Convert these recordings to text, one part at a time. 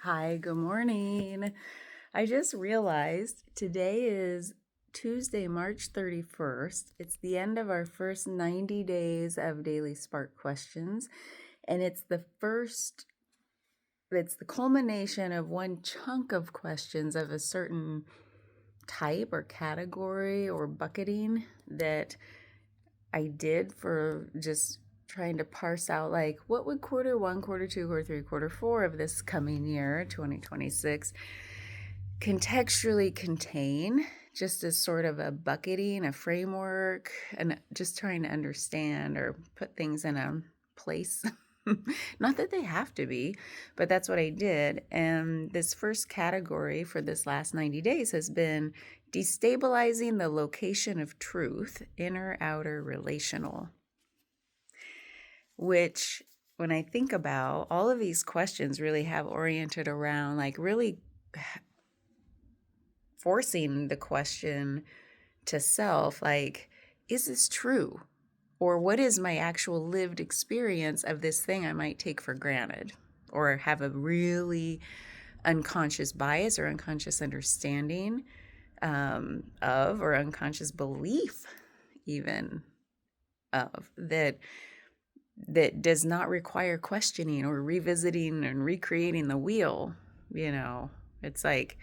Hi, good morning. I just realized today is Tuesday, March 31st. It's the end of our first 90 days of Daily Spark Questions, and it's the culmination of one chunk of questions of a certain type or category or bucketing that I did for just trying to parse out like what would quarter one, quarter two, quarter three, quarter four of this coming year, 2026, contextually contain, just as sort of a bucketing, a framework, and just trying to understand or put things in a place. Not that they have to be, but that's what I did. And this first category for this last 90 days has been destabilizing the location of truth, inner, outer, relational, which when I think about all of these questions really have oriented around like really forcing the question to self, like, is this true? Or what is my actual lived experience of this thing I might take for granted or have a really unconscious bias or unconscious understanding of, or unconscious belief even of, that does not require questioning or revisiting and recreating the wheel. It's like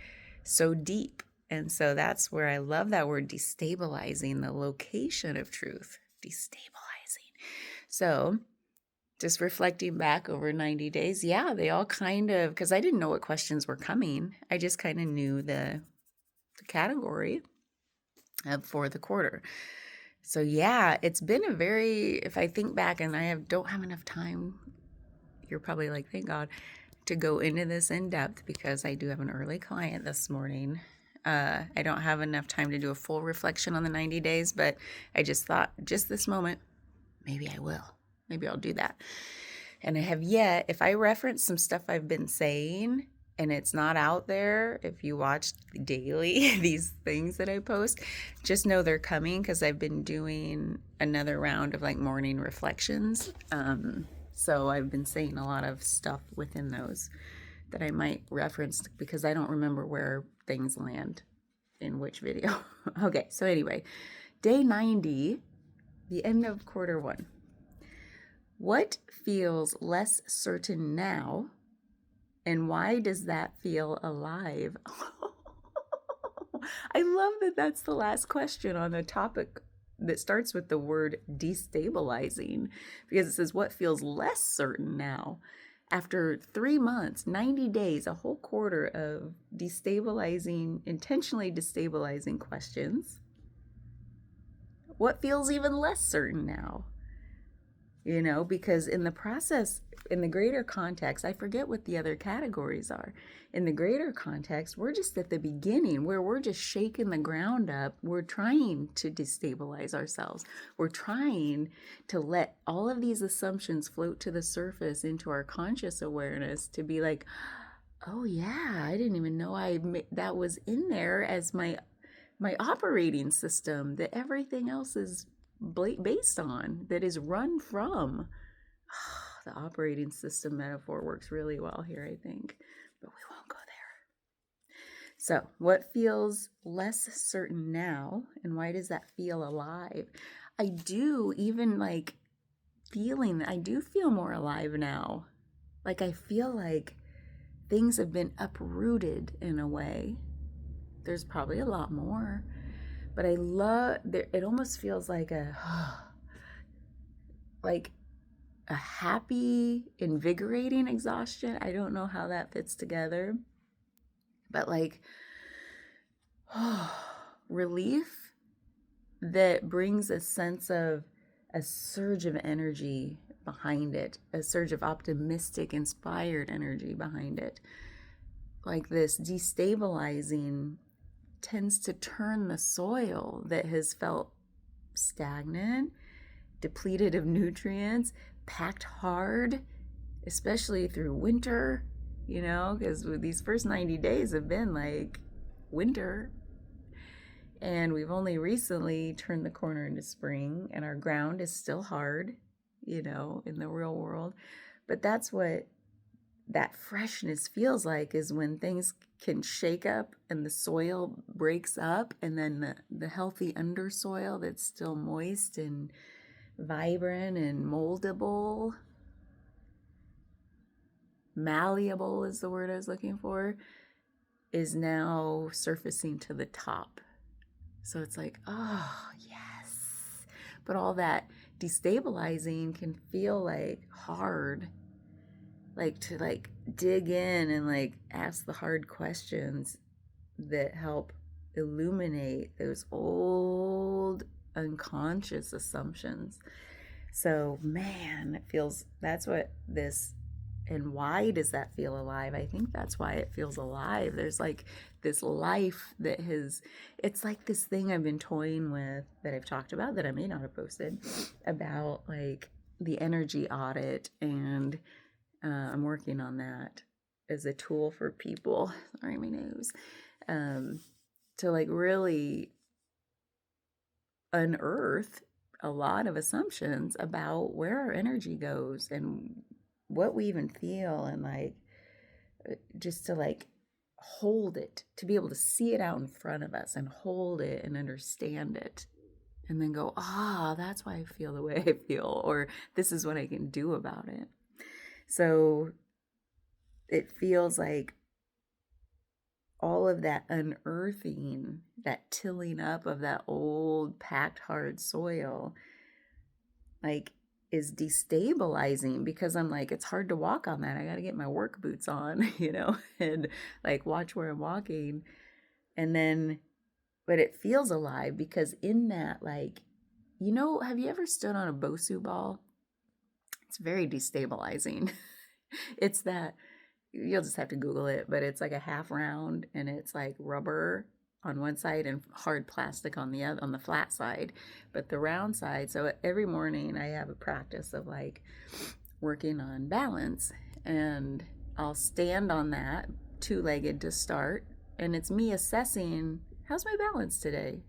so deep. And so that's where I love that word, destabilizing the location of truth. Destabilizing. So just reflecting back over 90 days, yeah, they all kind of, because I didn't know what questions were coming. I just kind of knew the category for the quarter. So yeah, it's been a very, if I think back and don't have enough time, you're probably like, thank God, to go into this in depth because I do have an early client this morning. I don't have enough time to do a full reflection on the 90 days, but I just thought, just this moment, maybe I will. Maybe I'll do that. And I have yet, if I reference some stuff I've been saying and it's not out there, if you watch daily these things that I post, just know they're coming because I've been doing another round of like morning reflections. So I've been saying a lot of stuff within those that I might reference because I don't remember where things land in which video. Okay, so anyway, day 90, the end of quarter one. What feels less certain now, and why does that feel alive? I love that that's the last question on the topic that starts with the word destabilizing, because it says, what feels less certain now? After 3 months, 90 days, a whole quarter of intentionally destabilizing questions, what feels even less certain now? Because in the process, in the greater context, I forget what the other categories are. In the greater context, we're just at the beginning where we're just shaking the ground up. We're trying to destabilize ourselves. We're trying to let all of these assumptions float to the surface into our conscious awareness to be like, oh yeah, I didn't even know that was in there as my operating system, that everything else is based on, that is run from. The operating system metaphor works really well here, I think, but we won't go there. So, what feels less certain now, and why does that feel alive? I do feel more alive now. Like, I feel like things have been uprooted in a way. There's probably a lot more, but I love it. Almost feels like like a happy, invigorating exhaustion. I don't know how that fits together, but like relief that brings a sense of a surge of energy behind it, a surge of optimistic, inspired energy behind it. Like this destabilizing tends to turn the soil that has felt stagnant, depleted of nutrients, packed hard, especially through winter, because these first 90 days have been like winter. And we've only recently turned the corner into spring, and our ground is still hard, in the real world. But that's what that freshness feels like is when things can shake up and the soil breaks up, and then the healthy undersoil that's still moist and vibrant and moldable, malleable is the word I was looking for, is now surfacing to the top. So it's like, oh, yes. But all that destabilizing can feel like hard, like to like dig in and like ask the hard questions that help illuminate those old unconscious assumptions. So, man, it feels that's what this, and why does that feel alive? I think that's why it feels alive. There's like this life that has, it's like this thing I've been toying with that I've talked about that I may not have posted about like the energy audit. And I'm working on that as a tool for people. Sorry, my nose. To like really unearth a lot of assumptions about where our energy goes and what we even feel, and like just to like hold it, to be able to see it out in front of us and hold it and understand it, and then go, that's why I feel the way I feel, or this is what I can do about it. So it feels like all of that unearthing, that tilling up of that old packed hard soil, like is destabilizing, because I'm like, it's hard to walk on that. I got to get my work boots on, and like watch where I'm walking. And then, but it feels alive because in that, like, have you ever stood on a Bosu ball? It's very destabilizing. It's that, you'll just have to Google it, but it's like a half round and it's like rubber on one side and hard plastic on the other, on the flat side, but the round side. So every morning I have a practice of like working on balance, and I'll stand on that two-legged to start, and it's me assessing, how's my balance today?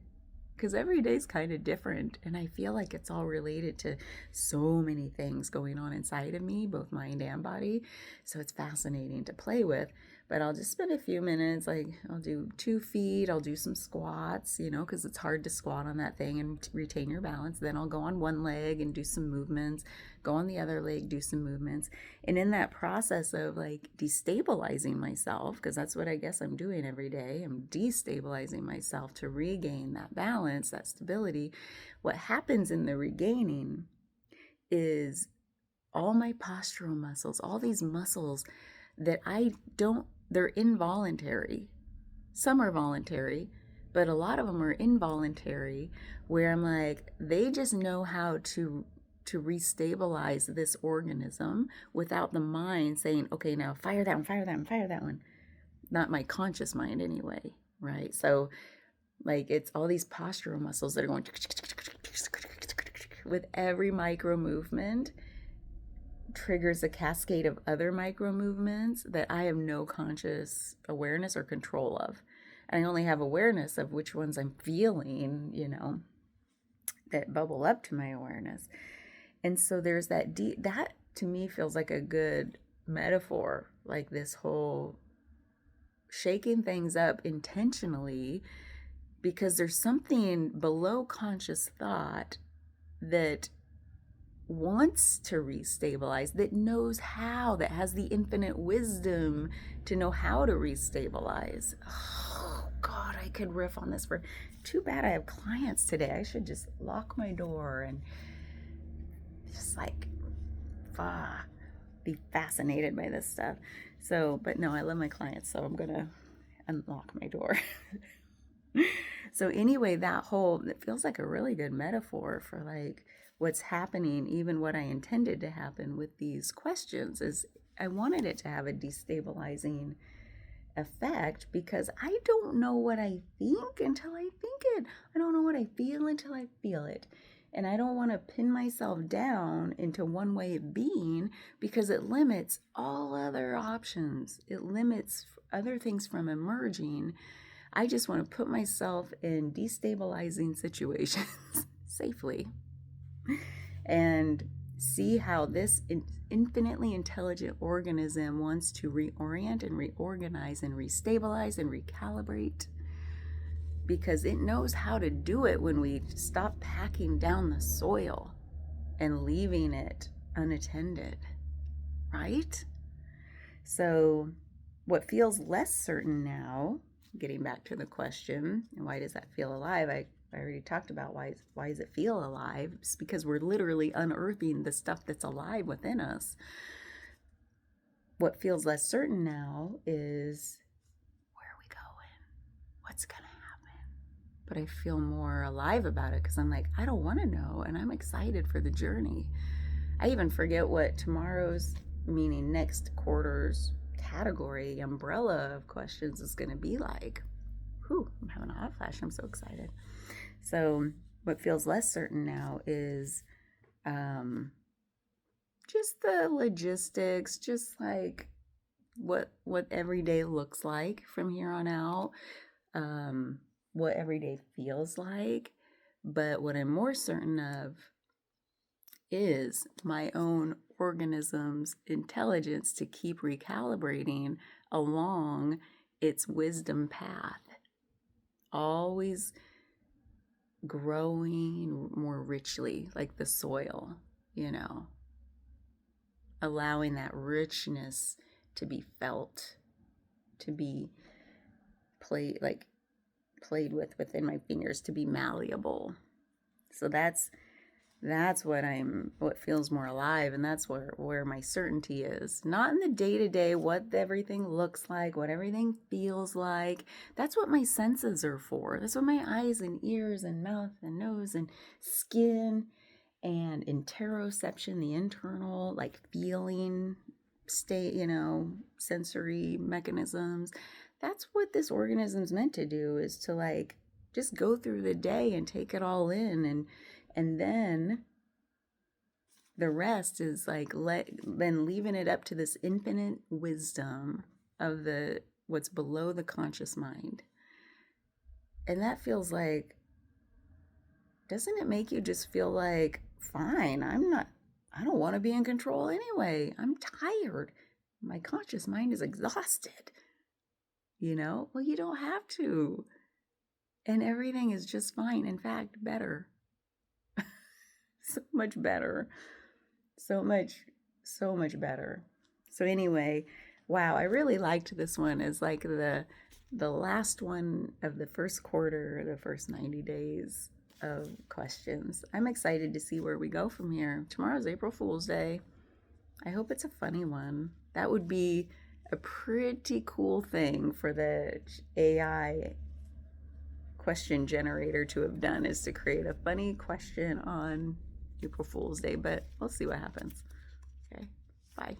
Because every day's kind of different, and I feel like it's all related to so many things going on inside of me, both mind and body. So it's fascinating to play with. But I'll just spend a few minutes, like I'll do 2 feet, I'll do some squats, because it's hard to squat on that thing and retain your balance. Then I'll go on one leg and do some movements, go on the other leg, do some movements. And in that process of like destabilizing myself, because that's what I guess I'm doing every day, I'm destabilizing myself to regain that balance, that stability. What happens in the regaining is all my postural muscles, all these muscles that they're involuntary. Some are voluntary, but a lot of them are involuntary, where I'm like, they just know how to restabilize this organism without the mind saying, okay, now fire that one, fire that one, fire that one. Not my conscious mind anyway, right? So like it's all these postural muscles that are going with every micro movement triggers a cascade of other micro movements that I have no conscious awareness or control of. And I only have awareness of which ones I'm feeling, that bubble up to my awareness. And so there's that that to me feels like a good metaphor, like this whole shaking things up intentionally, because there's something below conscious thought that wants to restabilize, that knows how, that has the infinite wisdom to know how to restabilize. Oh God, I could riff on this for, too bad I have clients today. I should just lock my door and just like be fascinated by this stuff. So, but no, I love my clients, so I'm gonna unlock my door. So anyway, it feels like a really good metaphor for like what's happening, even what I intended to happen with these questions, is I wanted it to have a destabilizing effect, because I don't know what I think until I think it. I don't know what I feel until I feel it. And I don't want to pin myself down into one way of being, because it limits all other options. It limits other things from emerging. I just want to put myself in destabilizing situations safely. And see how this infinitely intelligent organism wants to reorient and reorganize and restabilize and recalibrate, because it knows how to do it when we stop packing down the soil and leaving it unattended, right? So what feels less certain now, getting back to the question, why does that feel alive? I already talked about why does it feel alive? It's because we're literally unearthing the stuff that's alive within us. What feels less certain now is, where are we going? What's going to happen? But I feel more alive about it because I'm like, I don't want to know, and I'm excited for the journey. I even forget what tomorrow's, meaning next quarter's, category, umbrella of questions is going to be like. Whew, I'm having a hot flash. I'm so excited. So what feels less certain now is just the logistics, just like what every day looks like from here on out, what every day feels like. But what I'm more certain of is my own organism's intelligence to keep recalibrating along its wisdom path, always growing more richly, like the soil, allowing that richness to be felt, to be played with within my fingers, to be malleable. So that's what feels more alive, and that's where my certainty is. Not in the day-to-day, what everything looks like, what everything feels like. That's what my senses are for. That's what my eyes and ears and mouth and nose and skin and interoception, the internal, like feeling state, sensory mechanisms. That's what this organism's meant to do, is to like just go through the day and take it all in, and then the rest is like then leaving it up to this infinite wisdom of what's below the conscious mind. And that feels like, doesn't it make you just feel like, fine, I don't want to be in control anyway. I'm tired. My conscious mind is exhausted. Well, you don't have to. And everything is just fine. In fact, better. So much better. So much better. So anyway, wow, I really liked this one as like the last one of the first quarter, the first 90 days of questions. I'm excited to see where we go from here. Tomorrow's April Fool's Day. I hope it's a funny one. That would be a pretty cool thing for the AI question generator to have done, is to create a funny question on April Fool's Day, but we'll see what happens. Okay, bye.